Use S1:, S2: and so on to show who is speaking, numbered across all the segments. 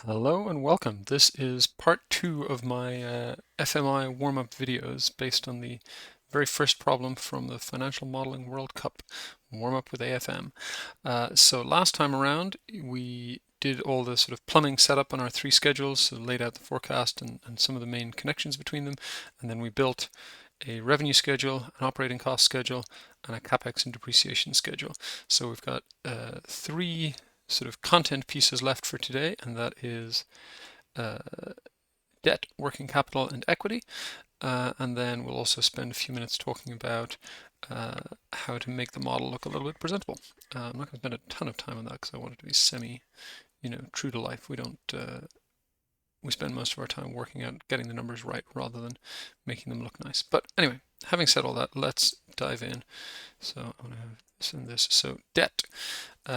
S1: Hello and welcome. This is part 2 of my FMI warm-up videos based on the very first problem from the Financial Modeling World Cup, warm-up with AFM. So last time around we did all the sort of plumbing setup on our three schedules, so laid out the forecast and some of the main connections between them, and then we built a revenue schedule, an operating cost schedule, and a capex and depreciation schedule. So we've got three sort of content pieces left for today, and that is debt, working capital, and equity. And then we'll also spend a few minutes talking about how to make the model look a little bit presentable. I'm not going to spend a ton of time on that because I want it to be semi, true to life. We spend most of our time working out getting the numbers right rather than making them look nice. But anyway, having said all that, let's dive in. So I'm going to have this and this. So debt.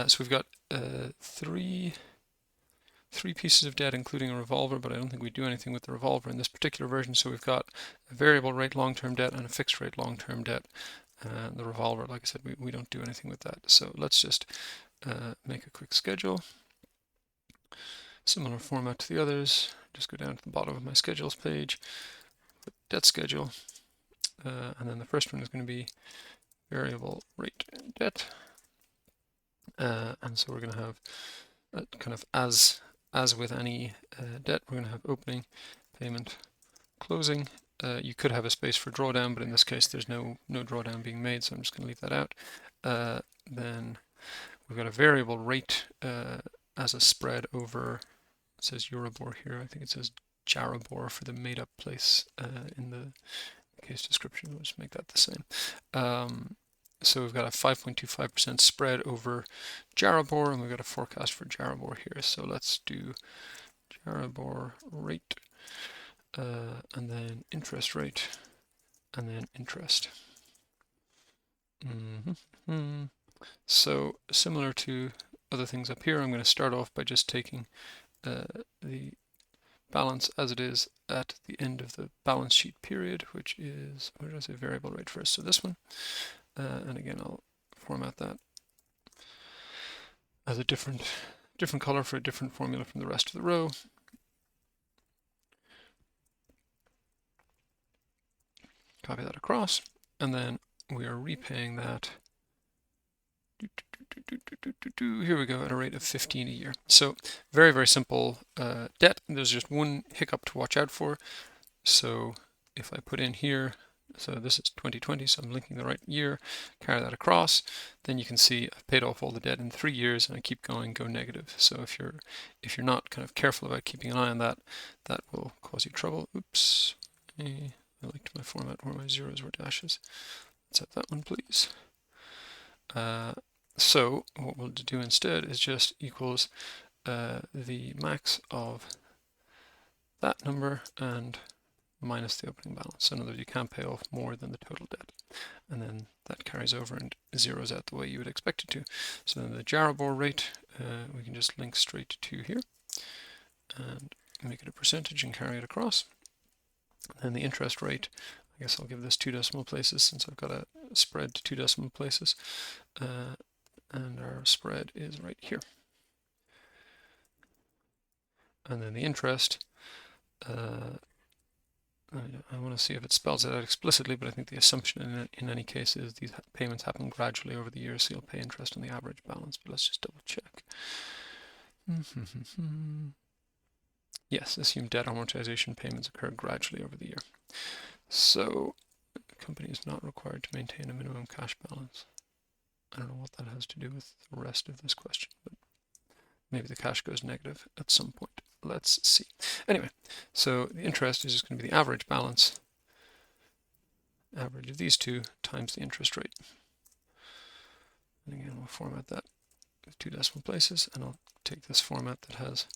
S1: So we've got three pieces of debt, including a revolver, but I don't think we do anything with the revolver in this particular version. So we've got a variable rate long-term debt and a fixed rate long-term debt. The revolver, like I said, we don't do anything with that. So let's just make a quick schedule. Similar format to the others. Just go down to the bottom of my schedules page, put debt schedule, and then the first one is going to be variable rate debt. And so we're going to have kind of as with any debt, we're going to have opening, payment, closing. You could have a space for drawdown, but in this case there's no drawdown being made, so I'm just going to leave that out. Then we've got a variable rate as a spread over, it says Euribor here, I think it says Jaribor for the made up place in the case description. We'll just make that the same. So we've got a 5.25% spread over Jaribor, and we've got a forecast for Jaribor here. So let's do Jaribor rate, and then interest rate, and then interest. So similar to other things up here, I'm going to start off by just taking the balance as it is at the end of the balance sheet period, which is, what did I say, variable rate first? So this one. And again, I'll format that as a different color for a different formula from the rest of the row. Copy that across, and then we are repaying that. Here we go, at a rate of 15 a year. So very, very simple debt. There's just one hiccup to watch out for. So if I put in here, so this is 2020, so I'm linking the right year, carry that across, then you can see I've paid off all the debt in 3 years, and I keep going, go negative. So if you're not kind of careful about keeping an eye on that, that will cause you trouble. Oops, I liked my format where my zeros were dashes. Let's have that one, please. So what we'll do instead is just equals the max of that number and minus the opening balance. So in other words, you can't pay off more than the total debt. And then that carries over and zeroes out the way you would expect it to. So then the Jaribor rate, we can just link straight to here and make it a percentage and carry it across. And then the interest rate, I guess I'll give this 2 decimal places since I've got a spread to 2 decimal places. And our spread is right here. And then the interest, I want to see if it spells it out explicitly, but I think the assumption in any case is these payments happen gradually over the years, so you'll pay interest on the average balance, but let's just double check. Yes, assume debt amortization payments occur gradually over the year. So the company is not required to maintain a minimum cash balance. I don't know what that has to do with the rest of this question, but maybe the cash goes negative at some point. Let's see. Anyway, so the interest is just going to be the average balance, average of these two times the interest rate. And again, we'll format that with 2 decimal places, and I'll take this format that has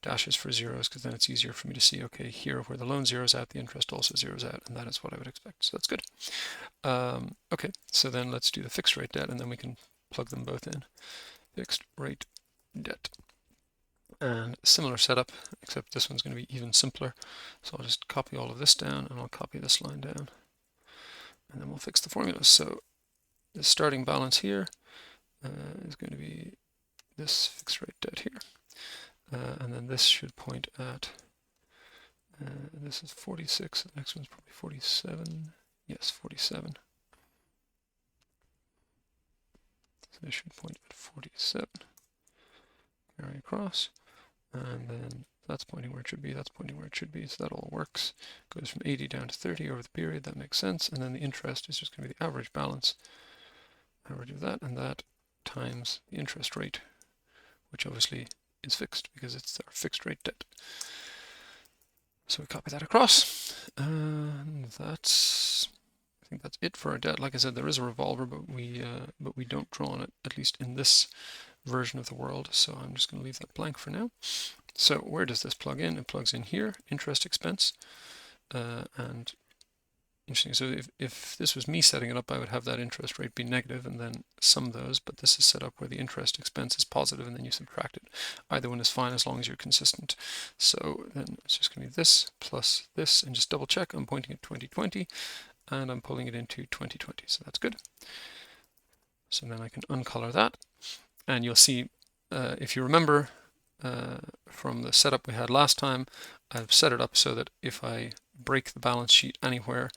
S1: dashes for zeros, because then it's easier for me to see, okay, here where the loan zeroes out, the interest also zeroes out, and that is what I would expect. So that's good. Okay, so then let's do the fixed rate debt, and then we can plug them both in. Fixed rate debt. And similar setup, except this one's going to be even simpler. So I'll just copy all of this down, and I'll copy this line down, and then we'll fix the formulas. So the starting balance here is going to be this fixed rate debt here. and then this should point at, this is 46, the next one's probably 47, yes, 47. So this should point at 47, carry across, and then that's pointing where it should be, that's pointing where it should be, so that all works. Goes from 80 down to 30 over the period, that makes sense, and then the interest is just going to be the average balance, average of that and that, times the interest rate, which obviously is fixed because it's our fixed rate debt. So we copy that across, and that's, I think that's it for our debt. Like I said, there is a revolver, but we don't draw on it, at least in this version of the world. So I'm just going to leave that blank for now. So where does this plug in? It plugs in here, interest expense, and interesting. So if this was me setting it up, I would have that interest rate be negative and then sum those, but this is set up where the interest expense is positive and then you subtract it. Either one is fine as long as you're consistent. So then it's just going to be this plus this, and just double check. I'm pointing at 2020 and I'm pulling it into 2020, so that's good. So then I can uncolor that, and you'll see, if you remember from the setup we had last time, I've set it up so that if I break the balance sheet anywhere,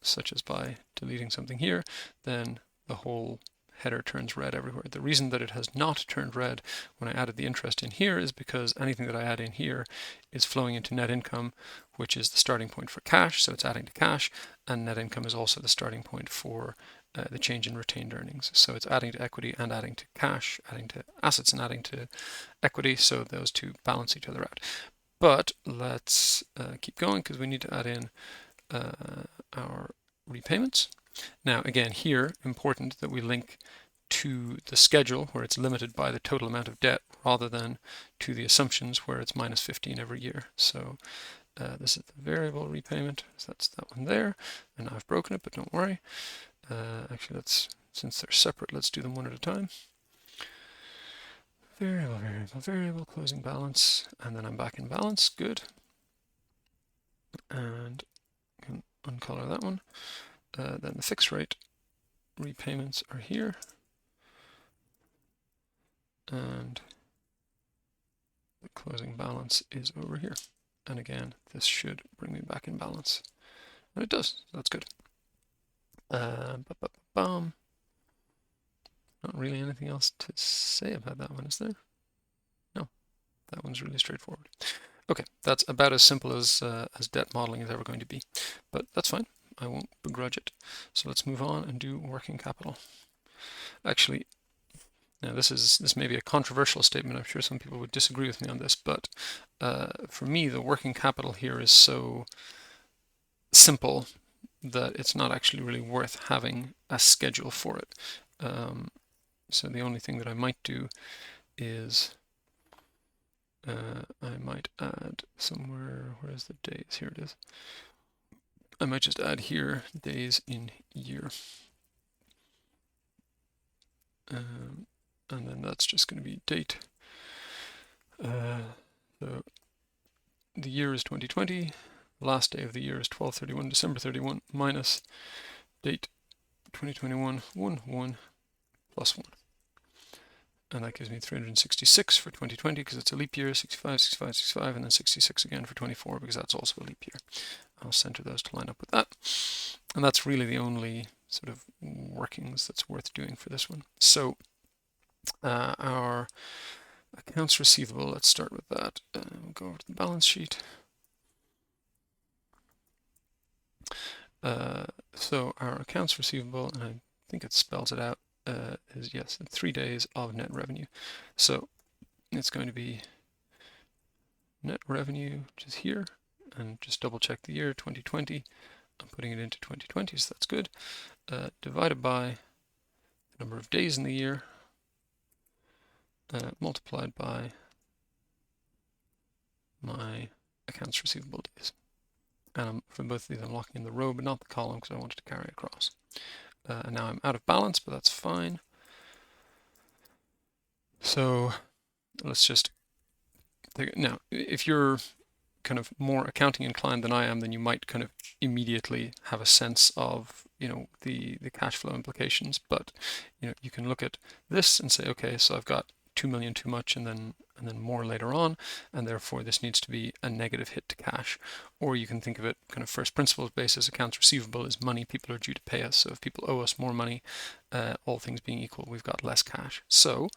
S1: such as by deleting something here, then the whole header turns red everywhere. The reason that it has not turned red when I added the interest in here is because anything that I add in here is flowing into net income, which is the starting point for cash, so it's adding to cash, and net income is also the starting point for the change in retained earnings. So it's adding to equity and adding to cash, adding to assets and adding to equity, so those two balance each other out. But let's keep going because we need to add in our repayments. Now again, here, important that we link to the schedule where it's limited by the total amount of debt rather than to the assumptions where it's minus 15 every year. So this is the variable repayment, so that's that one there, and I've broken it, but don't worry. Actually, since they're separate, let's do them one at a time. Variable, variable, variable, closing balance, and then I'm back in balance, good. And I can uncolor that one. Then the fixed rate repayments are here. And the closing balance is over here. And again, this should bring me back in balance. And it does, so that's good. Not really anything else to say about that one, is there? No, that one's really straightforward. Okay, that's about as simple as debt modeling is ever going to be, but that's fine. I won't begrudge it. So let's move on and do working capital. Actually, now this may be a controversial statement. I'm sure some people would disagree with me on this, but for me, the working capital here is so simple that it's not actually really worth having a schedule for it. So the only thing that I might do is I might add somewhere, where's the days? Here it is. I might just add here days in year. And then that's just going to be date. So the year is 2020. Last day of the year is 12/31, December 31, minus date 2021, 1/1 plus 1. And that gives me 366 for 2020 because it's a leap year, 65, 65, 65, and then 66 again for 24 because that's also a leap year. I'll center those to line up with that. And that's really the only sort of workings that's worth doing for this one. So our accounts receivable, let's start with that. We'll go over to the balance sheet. So our accounts receivable, and I think it spells it out, is yes, 3 days of net revenue. So it's going to be net revenue, which is here, and just double check the year, 2020. I'm putting it into 2020, so that's good. Divided by the number of days in the year, multiplied by my accounts receivable days. And for both of these, I'm locking in the row, but not the column because I wanted to carry across. And now I'm out of balance, but that's fine. So let's just take it. Now, if you're kind of more accounting inclined than I am, then you might kind of immediately have a sense of, the cash flow implications. But, you can look at this and say, okay, so I've got 2 million too much and then more later on, and therefore this needs to be a negative hit to cash. Or you can think of it kind of first principles basis. Accounts receivable is money people are due to pay us. So if people owe us more money, all things being equal, we've got less cash. So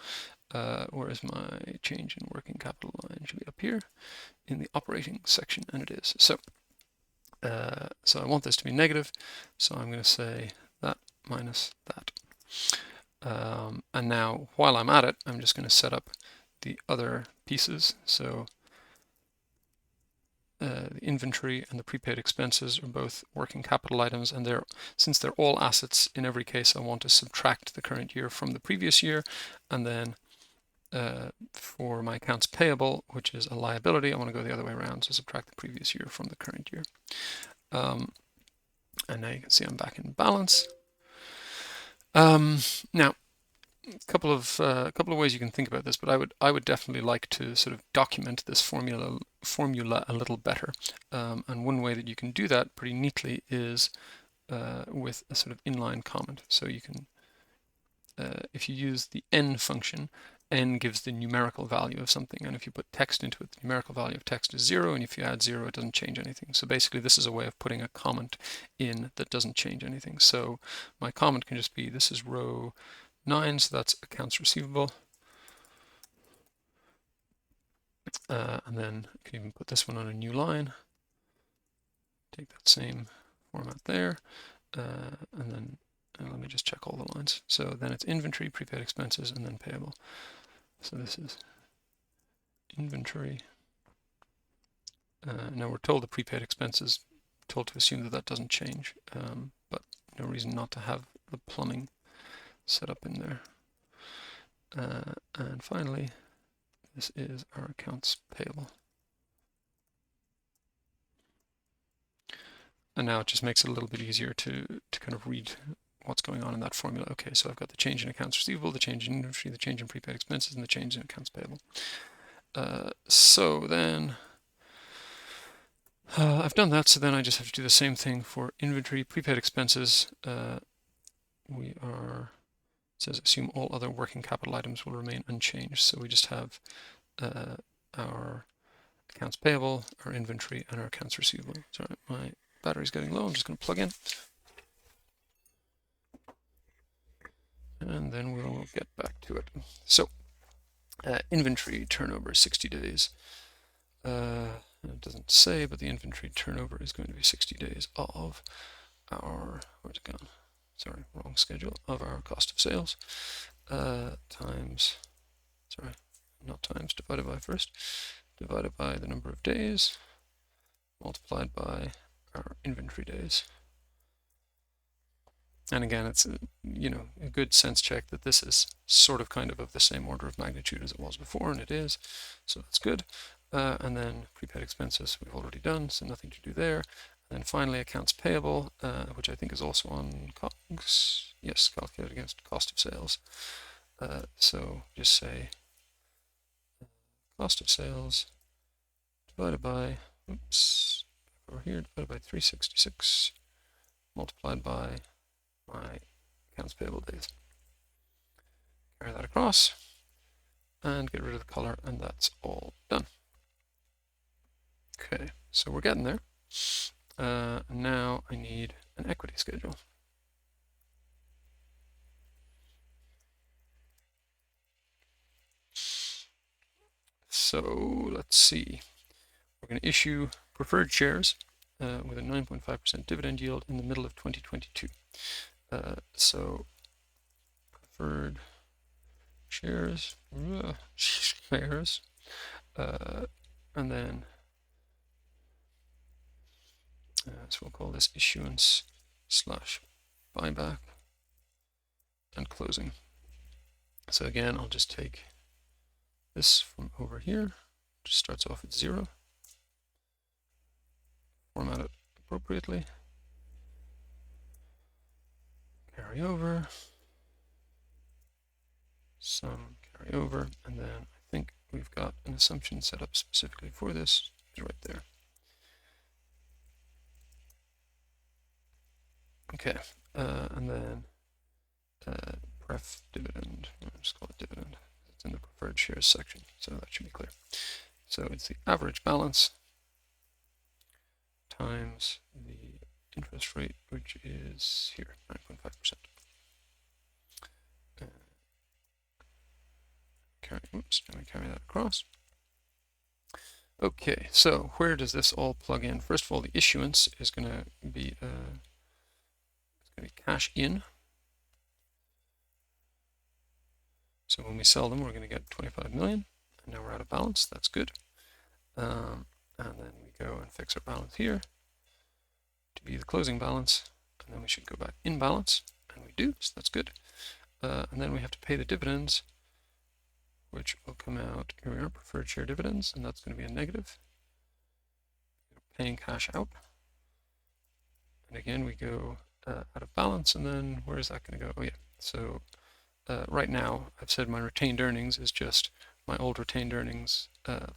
S1: where is my change in working capital line? Should be up here in the operating section, and it is. So I want this to be negative, so I'm going to say that minus that. And now, while I'm at it, I'm just going to set up the other pieces. So the inventory and the prepaid expenses are both working capital items, and since they're all assets, in every case I want to subtract the current year from the previous year, and then for my accounts payable, which is a liability, I want to go the other way around, so subtract the previous year from the current year. And now you can see I'm back in balance. Now, a couple of ways you can think about this, but I would definitely like to sort of document this formula a little better. And one way that you can do that pretty neatly is with a sort of inline comment. So you can, if you use the n function, n gives the numerical value of something, and if you put text into it, the numerical value of text is 0, and if you add 0, it doesn't change anything. So basically this is a way of putting a comment in that doesn't change anything. So my comment can just be, this is row 9, so that's accounts receivable. And then I can even put this one on a new line. Take that same format there, and then let me just check all the lines. So then it's inventory, prepaid expenses, and then payable. So this is inventory. Now we're told the prepaid expenses, told to assume that that doesn't change, but no reason not to have the plumbing set up in there. And finally, this is our accounts payable. And now it just makes it a little bit easier to kind of read what's going on in that formula. Okay, so I've got the change in accounts receivable, the change in inventory, the change in prepaid expenses, and the change in accounts payable. So then I've done that, so then I just have to do the same thing for inventory, prepaid expenses. It says assume all other working capital items will remain unchanged. So we just have our accounts payable, our inventory, and our accounts receivable. Sorry, my battery's getting low. I'm just going to plug in. And then we'll get back to it. So inventory turnover 60 days. It doesn't say, but the inventory turnover is going to be 60 days of our, where's it gone? Sorry, wrong schedule, of our cost of sales, times, sorry, not times, divided by first, divided by the number of days, multiplied by our inventory days. And again, it's a good sense check that this is sort of kind of the same order of magnitude as it was before, and it is, so that's good. And then prepaid expenses we've already done, so nothing to do there. And then finally accounts payable, which I think is also on COGS. Yes, calculated against cost of sales. So just say cost of sales divided by, oops, over here, divided by 366, multiplied by my accounts payable days. Carry that across and get rid of the color, and that's all done. Okay, so we're getting there. Now I need an equity schedule. So let's see. We're going to issue preferred shares with a 9.5% dividend yield in the middle of 2022. So preferred shares, and then so we'll call this issuance / buyback and closing. So again, I'll just take this from over here, just starts off at 0, format it appropriately, carry over, sum, carry over, and then I think we've got an assumption set up specifically for this. It's right there. Okay, and then pref dividend, I'll just call it dividend, It's in the preferred shares section, so that should be clear. So it's the average balance times the interest rate, which is here, 9.5%. Let me carry that across. Okay, so where does this all plug in? First of all, the issuance is going to be cash in. So when we sell them, we're going to get 25 million, and now we're out of balance. That's good. And then we go and fix our balance here to be the closing balance, and then we should go back in balance, and we do, so that's good. And then we have to pay the dividends, which will come out, here we are, preferred share dividends, and that's going to be a negative. We're paying cash out. And again, we go out of balance, and then where is that going to go? Oh yeah, so right now I've said my retained earnings is just my old retained earnings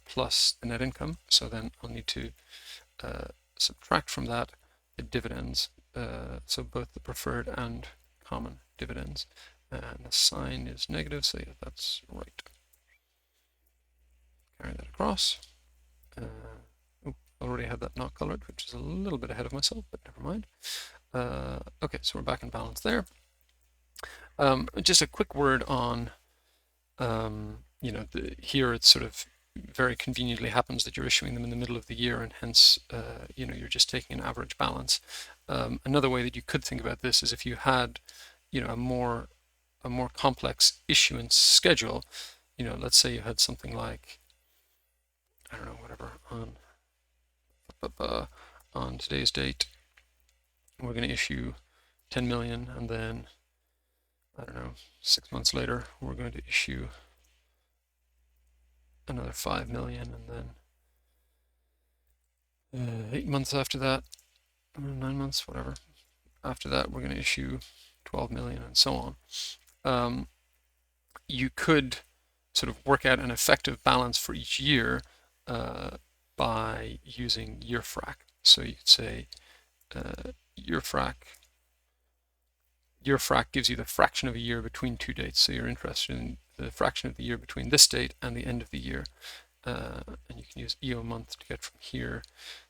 S1: plus the net income, so then I'll need to subtract from that the dividends, so both the preferred and common dividends, and the sign is negative, so yeah, that's right. Carry that across. Already had that not colored, which is a little bit ahead of myself, but never mind. Okay, so we're back in balance there. Just a quick word on, here it's sort of very conveniently happens that you're issuing them in the middle of the year, and hence, you're just taking an average balance. Another way that you could think about this is if you had, a more complex issuance schedule. Let's say you had something like, I don't know, whatever, on today's date, we're going to issue 10 million, and then, I don't know, 6 months later, we're going to issue another 5 million, and then 8 months after that, 9 months, whatever, after that, we're going to issue 12 million, and so on. You could sort of work out an effective balance for each year by using year frac. So you could say year frac gives you the fraction of a year between two dates. So you're interested in the fraction of the year between this date and the end of the year. And you can use EO month to get from here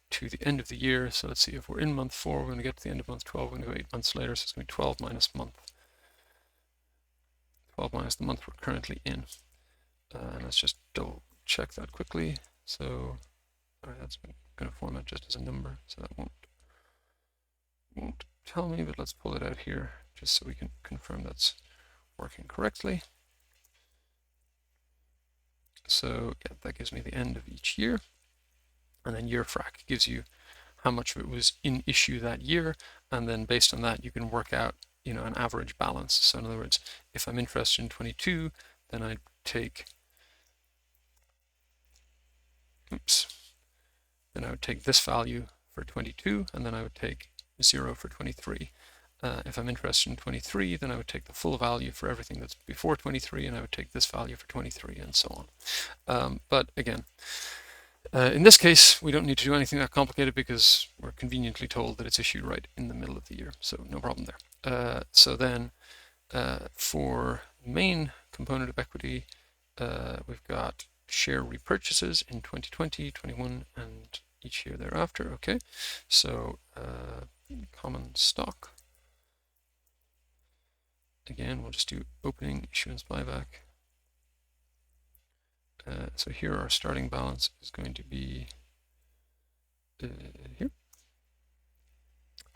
S1: to the end of the year. So let's see, if we're in month 4, we're going to get to the end of month 12, we're going to go 8 months later, so it's going to be 12 minus month. 12 minus the month we're currently in. And let's just double check that quickly. So, sorry, that's going to format just as a number, so that won't tell me, but let's pull it out here just so we can confirm that's working correctly. So yeah, that gives me the end of each year, and then year frac gives you how much of it was in issue that year, and then based on that you can work out an average balance. So in other words, if I'm interested in 22, then I'd take then I would take this value for 22, and then I would take 0 for 23. If I'm interested in 23, then I would take the full value for everything that's before 23, and I would take this value for 23, and so on. But again, in this case, we don't need to do anything that complicated because we're conveniently told that it's issued right in the middle of the year, so no problem there. So then, for the main component of equity, we've got share repurchases in 2020, 21, and each year thereafter. Okay, so common stock. Again, we'll just do opening, issuance, buyback. So here our starting balance is going to be here,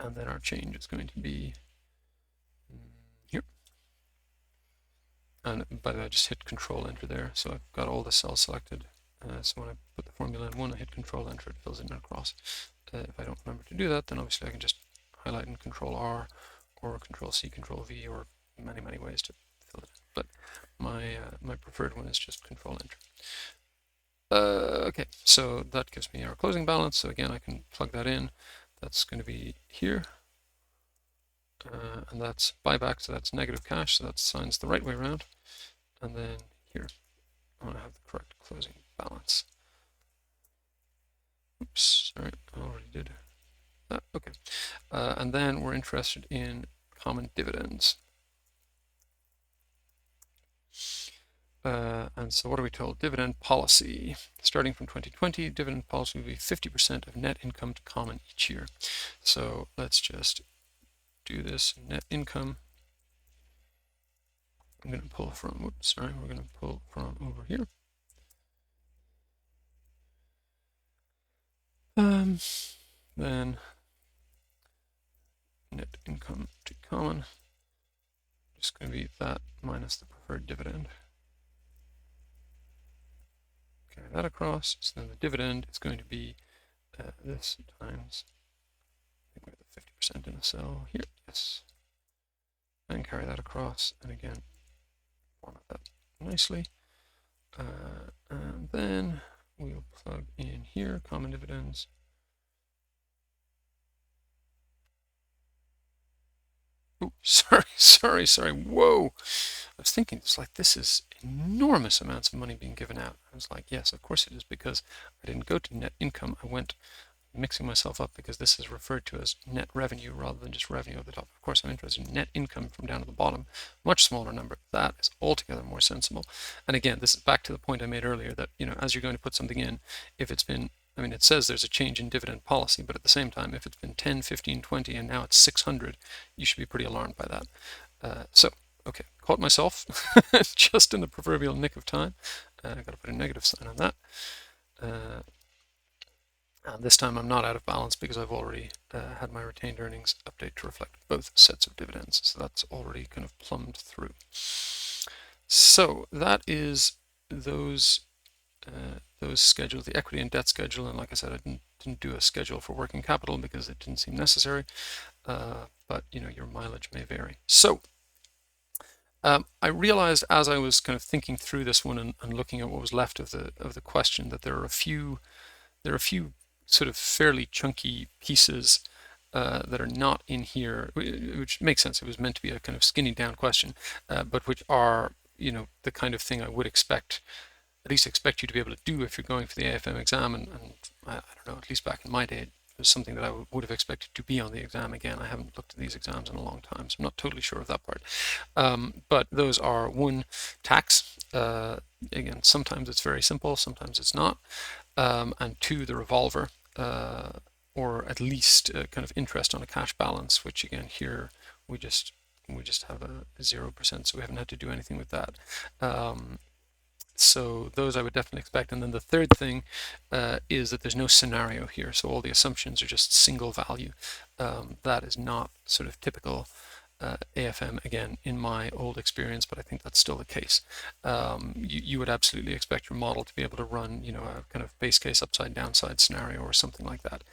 S1: and then our change is going to be here. And by the way, I just hit Control Enter there, so I've got all the cells selected. So when I put the formula in one, I hit Control Enter, it fills in and across. If I don't remember to do that, then obviously I can just highlight and Control R, or Control C, Control V, or many ways to fill it in. But my preferred one is just Control Enter. Okay, so that gives me our closing balance. So again, I can plug that in. That's going to be here. And that's buyback, so that's negative cash, so that signs the right way around. And then here, I want to have the correct closing balance. Oops, sorry, I already did that. Okay, and then we're interested in common dividends. And so what are we told? Dividend policy. Starting from 2020, dividend policy will be 50% of net income to common each year. So let's just do this net income. I'm going to pull from, oops, sorry, we're going to pull from over here. Then net income to common, just going to be that minus the preferred dividend. Carry that across, so then the dividend is going to be this times, I think we have the 50% in the cell here, yes. And carry that across, and again, format that nicely. And then we'll plug in here, common dividends. Oh, sorry. Whoa. I was thinking, it's like, this is enormous amounts of money being given out. I was like, yes, of course it is, because I didn't go to net income. I went mixing myself up because this is referred to as net revenue rather than just revenue at the top. Of course, I'm interested in net income from down at the bottom, much smaller number. That is altogether more sensible. And again, this is back to the point I made earlier that, as you're going to put something in, if it's been, it says there's a change in dividend policy, but at the same time, if it's been 10, 15, 20, and now it's 600, you should be pretty alarmed by that. So, okay, caught myself just in the proverbial nick of time. I've got to put a negative sign on that. And this time I'm not out of balance because I've already had my retained earnings update to reflect both sets of dividends. So that's already kind of plumbed through. So that is those schedules, the equity and debt schedule. And like I said, I didn't do a schedule for working capital because it didn't seem necessary. But your mileage may vary. So I realized as I was kind of thinking through this one and looking at what was left of the question that there are a few sort of fairly chunky pieces that are not in here, which makes sense. It was meant to be a kind of skinny down question, but which are, the kind of thing I would at least expect you to be able to do if you're going for the AFM exam. And I don't know, at least back in my day, it was something that I would have expected to be on the exam again. I haven't looked at these exams in a long time, so I'm not totally sure of that part. But those are, one, tax. Again, sometimes it's very simple, sometimes it's not. And two, the revolver, or at least kind of interest on a cash balance, which again here we just have a 0%, so we haven't had to do anything with that. So those I would definitely expect. And then the third thing is that there's no scenario here, so all the assumptions are just single value. That is not sort of typical AFM, again, in my old experience, but I think that's still the case. You would absolutely expect your model to be able to run, a kind of base case upside downside scenario or something like that.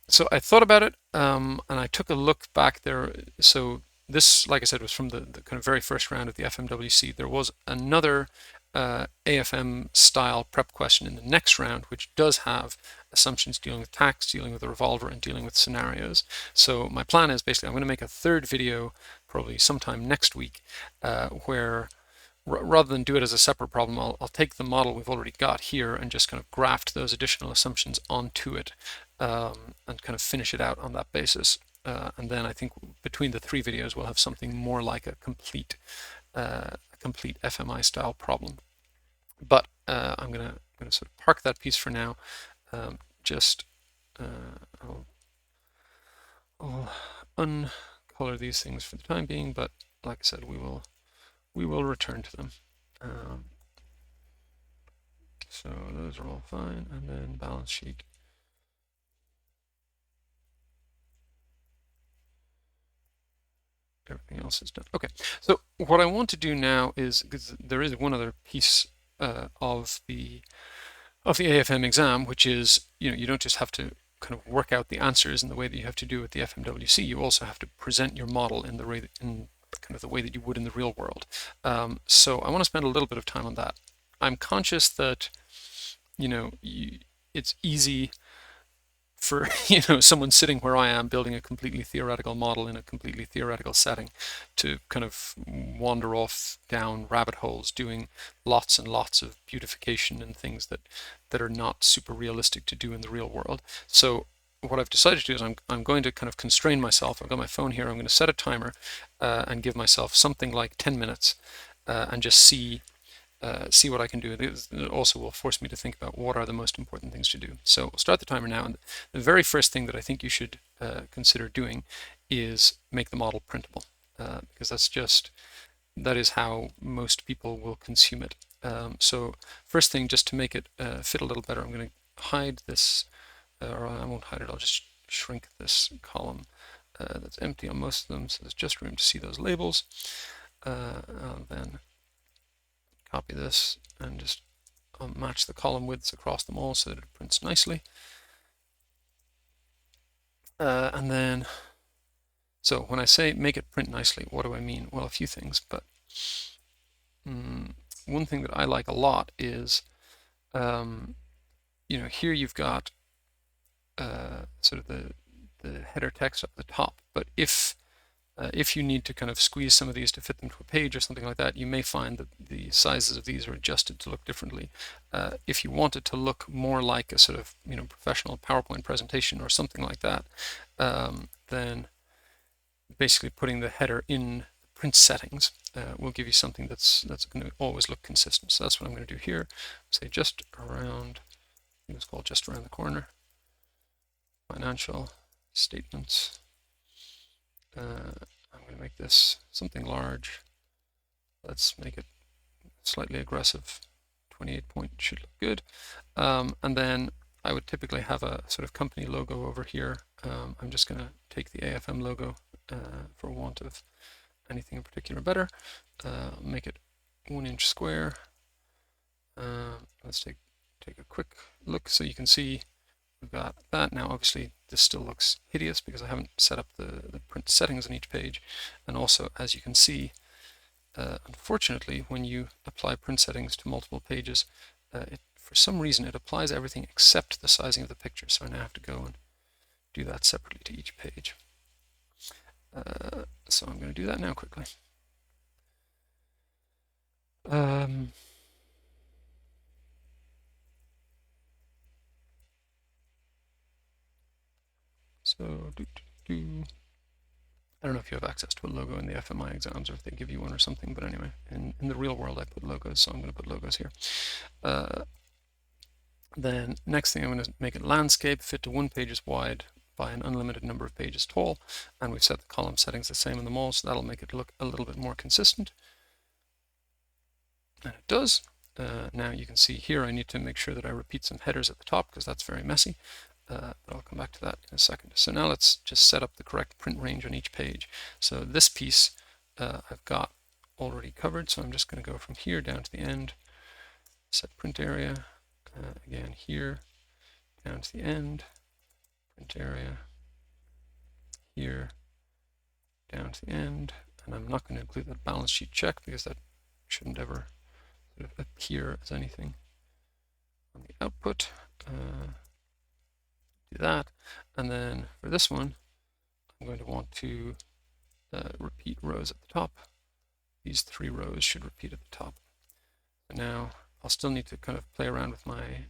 S1: So I thought about it, and I took a look back there. So this, like I said, was from the kind of very first round of the FMWC. There was another AFM style prep question in the next round, which does have assumptions dealing with tax, dealing with the revolver, and dealing with scenarios. So my plan is basically I'm going to make a third video probably sometime next week where rather than do it as a separate problem, I'll take the model we've already got here and just kind of graft those additional assumptions onto it and kind of finish it out on that basis. And then I think between the three videos we'll have something more like a complete FMI style problem. But I'm gonna sort of park that piece for now. I'll uncolor these things for the time being, but like I said, we will return to them. So those are all fine, and then balance sheet. Everything else is done. Okay, so what I want to do now is, because there is one other piece of the AFM exam, which is, you don't just have to kind of work out the answers in the way that you have to do with the FMWC. You also have to present your model in kind of the way that you would in the real world. So I want to spend a little bit of time on that. I'm conscious that, it's easy for someone sitting where I am building a completely theoretical model in a completely theoretical setting to kind of wander off down rabbit holes doing lots and lots of beautification and things that are not super realistic to do in the real world. So what I've decided to do is I'm going to kind of constrain myself. I've got my phone here. I'm going to set a timer and give myself something like 10 minutes and just see see what I can do. It also will force me to think about what are the most important things to do. So we'll start the timer now. And the very first thing that I think you should consider doing is make the model printable, because that is how most people will consume it. So first thing, just to make it fit a little better, I'm going to hide this, or I won't hide it, I'll just shrink this column that's empty on most of them, so there's just room to see those labels. I'll then copy this and just match the column widths across them all so that it prints nicely. And then, so when I say make it print nicely, what do I mean? Well, a few things, but one thing that I like a lot is, here you've got sort of the header text up the top, but if you need to kind of squeeze some of these to fit them to a page or something like that, you may find that the sizes of these are adjusted to look differently. If you want it to look more like a sort of professional PowerPoint presentation or something like that, then basically putting the header in print settings will give you something that's going to always look consistent. So that's what I'm going to do here. Say just around, I think it's called just around the corner. Financial statements. I'm going to make this something large. Let's make it slightly aggressive. 28 point should look good. And then I would typically have a sort of company logo over here. I'm just going to take the AFM logo for want of anything in particular better. Make it 1 inch square. Let's take a quick look so you can see we've got that. Now obviously this still looks hideous because I haven't set up the print settings on each page, and also as you can see, unfortunately when you apply print settings to multiple pages, for some reason it applies everything except the sizing of the picture, so I now have to go and do that separately to each page. So I'm going to do that now quickly. So I don't know if you have access to a logo in the FMI exams or if they give you one or something, but anyway, in the real world I put logos, so I'm going to put logos here. Then next thing, I'm going to make it landscape, fit to 1 page wide by an unlimited number of pages tall, and we've set the column settings the same in them all, so that'll make it look a little bit more consistent. And it does. Now you can see here I need to make sure that I repeat some headers at the top because that's very messy. But I'll come back to that in a second. So now let's just set up the correct print range on each page. So this piece I've got already covered, so I'm just going to go from here down to the end, set print area, again here, down to the end, print area, here, down to the end, and I'm not going to include that balance sheet check because that shouldn't ever sort of appear as anything on the output. Do that, and then for this one I'm going to want to repeat rows at the top. These 3 rows should repeat at the top. And now I'll still need to kind of play around with my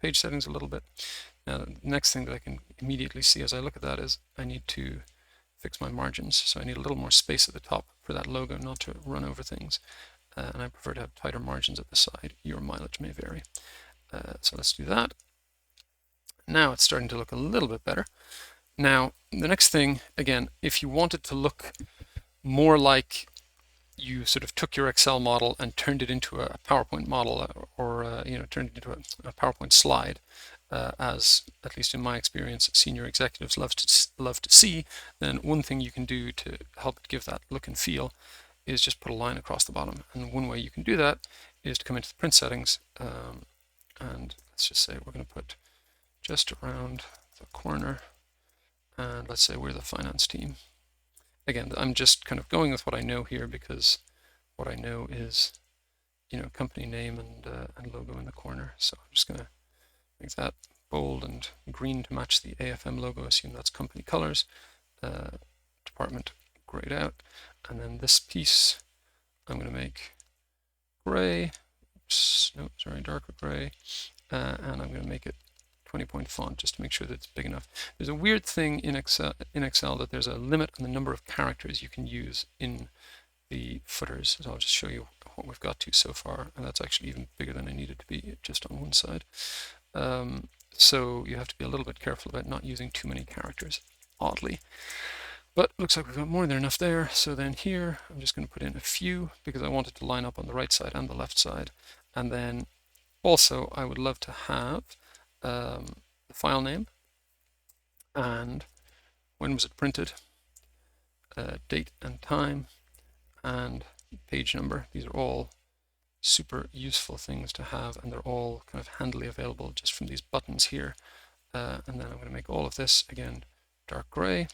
S1: page settings a little bit. Now the next thing that I can immediately see as I look at that is I need to fix my margins, so I need a little more space at the top for that logo not to run over things, and I prefer to have tighter margins at the side. Your mileage may vary. So let's do that. Now it's starting to look a little bit better. Now the next thing, again, if you want it to look more like you sort of took your Excel model and turned it into a PowerPoint model, or turned it into a PowerPoint slide, as at least in my experience senior executives love to see, then one thing you can do to help it give that look and feel is just put a line across the bottom. And one way you can do that is to come into the print settings, and let's just say we're going to put just around the corner, and let's say we're the finance team. Again, I'm just kind of going with what I know here because what I know is, company name and logo in the corner. So I'm just going to make that bold and green to match the AFM logo. Assume that's company colors. Department grayed out, and then this piece I'm going to make gray. Oops, no, sorry, darker gray, and I'm going to make it 20-point font just to make sure that it's big enough. There's a weird thing in Excel that there's a limit on the number of characters you can use in the footers. So I'll just show you what we've got to so far, and that's actually even bigger than I need it to be just on one side. So you have to be a little bit careful about not using too many characters, oddly. But looks like we've got more than enough there. So then here, I'm just going to put in a few because I want it to line up on the right side and the left side. And then also I would love to have the file name and when was it printed, date and time, and page number. These are all super useful things to have, and they're all kind of handily available just from these buttons here. And then I'm going to make all of this again dark gray.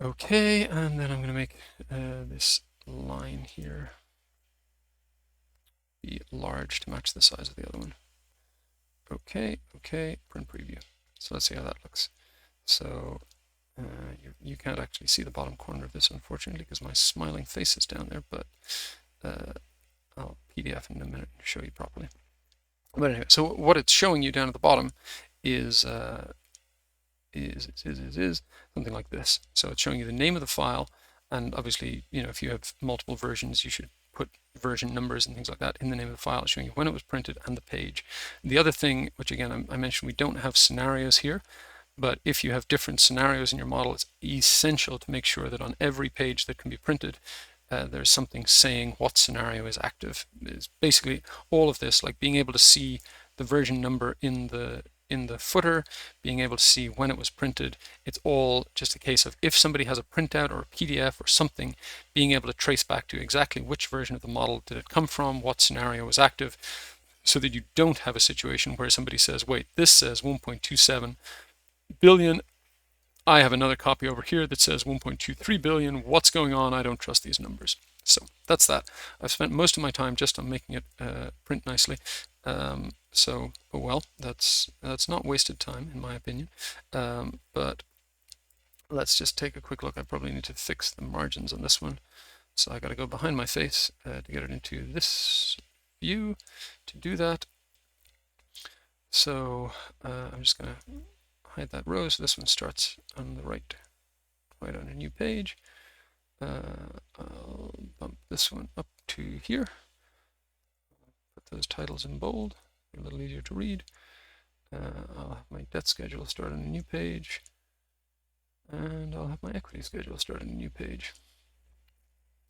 S1: Okay, and then I'm going to make this line here be large to match the size of the other one. Okay, print preview. So let's see how that looks. So you can't actually see the bottom corner of this, unfortunately, because my smiling face is down there, but I'll PDF in a minute and show you properly. But anyway, so what it's showing you down at the bottom is something like this. So it's showing you the name of the file, and obviously, you know, if you have multiple versions, you should put version numbers and things like that in the name of the file, showing you when it was printed and the page. The other thing, which again I mentioned, we don't have scenarios here, but if you have different scenarios in your model, it's essential to make sure that on every page that can be printed, there's something saying what scenario is active. It's basically all of this, like being able to see the version number in the footer, being able to see when it was printed. It's all just a case of if somebody has a printout or a PDF or something, being able to trace back to exactly which version of the model did it come from, what scenario was active, so that you don't have a situation where somebody says, wait, this says 1.27 billion. I have another copy over here that says 1.23 billion. What's going on? I don't trust these numbers. So that's that. I've spent most of my time just on making it print nicely. So, oh well, that's not wasted time in my opinion. But let's just take a quick look. I probably need to fix the margins on this one. So I got to go behind my face to get it into this view to do that. So I'm just going to hide that row. So this one starts on the right on a new page. I'll bump this one up to here. Put those titles in bold, a little easier to read. I'll have my debt schedule start on a new page, and I'll have my equity schedule start on a new page.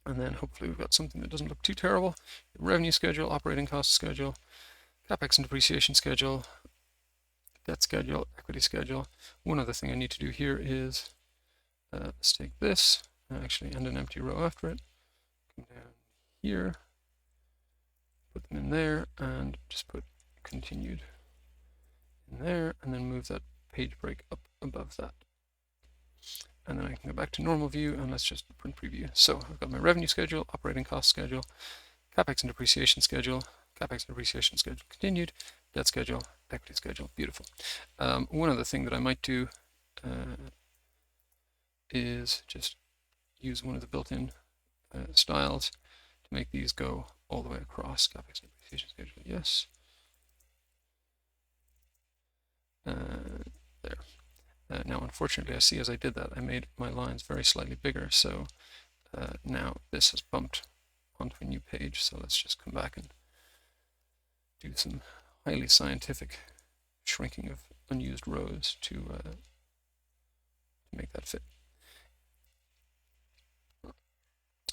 S1: And then hopefully we've got something that doesn't look too terrible. Revenue schedule, operating cost schedule, capex and depreciation schedule, debt schedule, equity schedule. One other thing I need to do here is let's take this actually and an empty row after it. Come down here, put them in there, and just put continued in there, and then move that page break up above that. And then I can go back to normal view, and let's just print preview. So I've got my revenue schedule, operating cost schedule, capex and depreciation schedule, capex and depreciation schedule continued, debt schedule, equity schedule. Beautiful. One other thing that I might do is just use one of the built-in styles to make these go all the way across. Capex and depreciation schedule, yes. There. Now, unfortunately, I see as I did that, I made my lines very slightly bigger. So now this has bumped onto a new page. So let's just come back and do some highly scientific shrinking of unused rows to make that fit.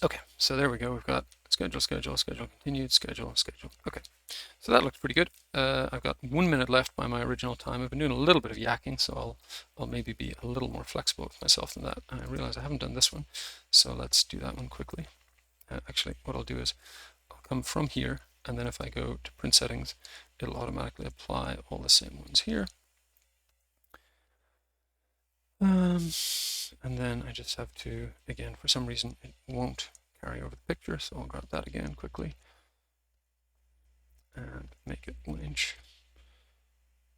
S1: Okay, so there we go. We've got schedule, schedule, schedule, continued, schedule, schedule. Okay, so that looks pretty good. I've got 1 minute left by my original time. I've been doing a little bit of yakking, so I'll maybe be a little more flexible with myself than that. I realize I haven't done this one, so let's do that one quickly. Actually, what I'll do is I'll come from here, and then if I go to print settings, it'll automatically apply all the same ones here. And then I just have to, again, for some reason, it won't carry over the picture, so I'll grab that again quickly and make it 1 inch.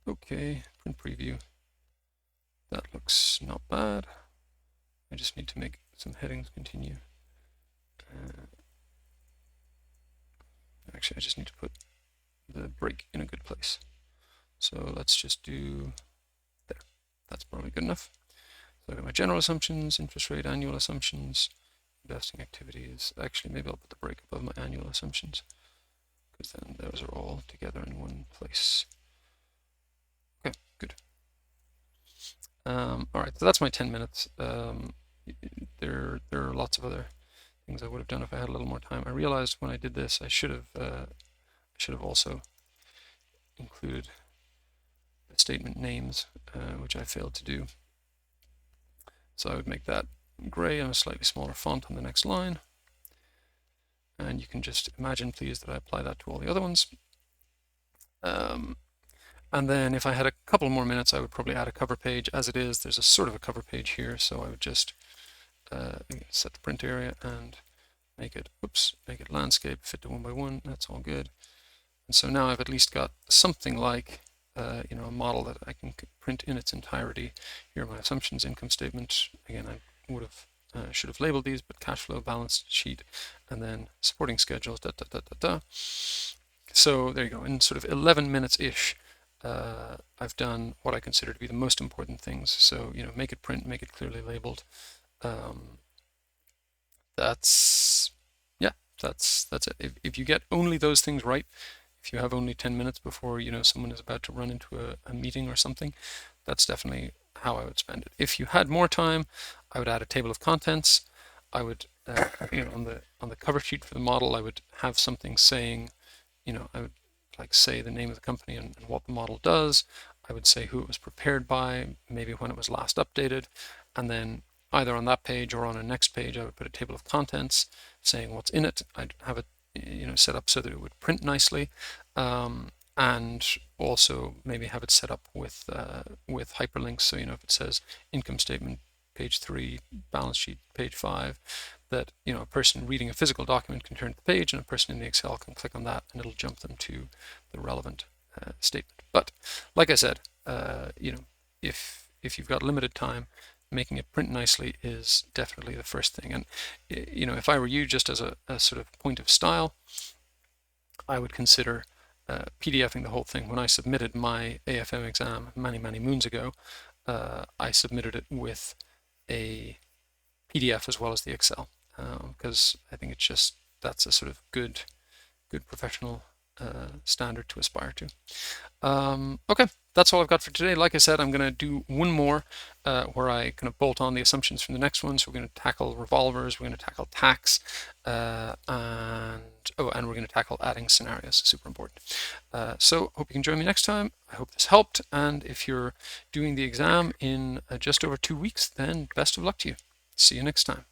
S1: Okay, print preview. That looks not bad. I just need to make some headings continue. Actually, I just need to put the break in a good place. So let's just do there. That's probably good enough. So I've got my general assumptions, interest rate, annual assumptions, investing activities. Actually, maybe I'll put the break above my annual assumptions, because then those are all together in one place. Okay, good. All right, so that's my 10 minutes. There are lots of other things I would have done if I had a little more time. I realized when I did this, I should have also included the statement names, which I failed to do. So I would make that gray and a slightly smaller font on the next line. And you can just imagine, please, that I apply that to all the other ones. And then if I had a couple more minutes, I would probably add a cover page. As it is, there's a sort of a cover page here, so I would just set the print area and make it landscape, fit to 1 by 1. That's all good. And so now I've at least got something like a model that I can print in its entirety. Here are my assumptions: income statement. Again, I would have should have labeled these, but cash flow, balance sheet, and then supporting schedules. So there you go. In sort of 11 minutes-ish, I've done what I consider to be the most important things. So make it print, make it clearly labeled. That's it. If you get only those things right, if you have only 10 minutes before someone is about to run into a meeting or something, that's definitely how I would spend it. If you had more time, I would add a table of contents. I would on the cover sheet for the model, I would have something saying, I would say the name of the company and what the model does. I would say who it was prepared by, maybe when it was last updated, and then either on that page or on a next page, I would put a table of contents saying what's in it. I'd have it set up so that it would print nicely, and also maybe have it set up with hyperlinks. So if it says income statement page 3, balance sheet page 5, that a person reading a physical document can turn to the page, and a person in the Excel can click on that, and it'll jump them to the relevant statement. But like I said, if you've got limited time, making it print nicely is definitely the first thing. And if I were you, just as a sort of point of style, I would consider PDFing the whole thing. When I submitted my AFM exam many moons ago, I submitted it with a PDF as well as the Excel, because I think that's a sort of good professional standard to aspire to. Okay, that's all I've got for today. Like I said, I'm going to do one more where I kind of bolt on the assumptions from the next one. So we're going to tackle revolvers, we're going to tackle tax, and we're going to tackle adding scenarios. Super important. So hope you can join me next time. I hope this helped. And if you're doing the exam in just over 2 weeks, then best of luck to you. See you next time.